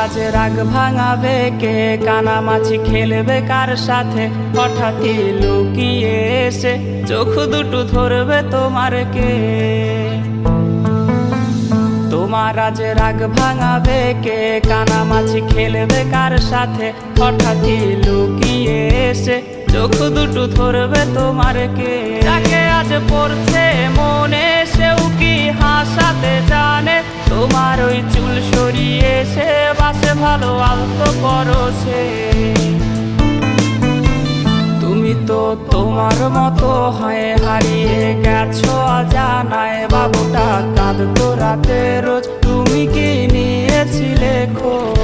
আজ রাগ ভাঙাবে কে, কানামাছি খেলবে কার সাথে, হঠাৎই লুকিয়ে এসে চোখ দুটো ধরবে তোমার কে। তোমার আজ রাগ ভাঙাবে কে, কানামাছি খেলবে কার সাথে, হঠাৎই লুকিয়ে এসে চোখ দুটো ধরবে তোমার কে। যাকে আজ পড়ছে মনে সেও কি হাসাতে জানে, তোমার ওই চুল সরিয়ে সে বাসে ভালো আলতো করো সে। তুমি তো তোমার মতো হয়ে হারিয়ে গেছো অজানায়, বাবুটা কাঁদতো রাতে রোজ, তুমি কি নিয়েছিলে খোঁজ।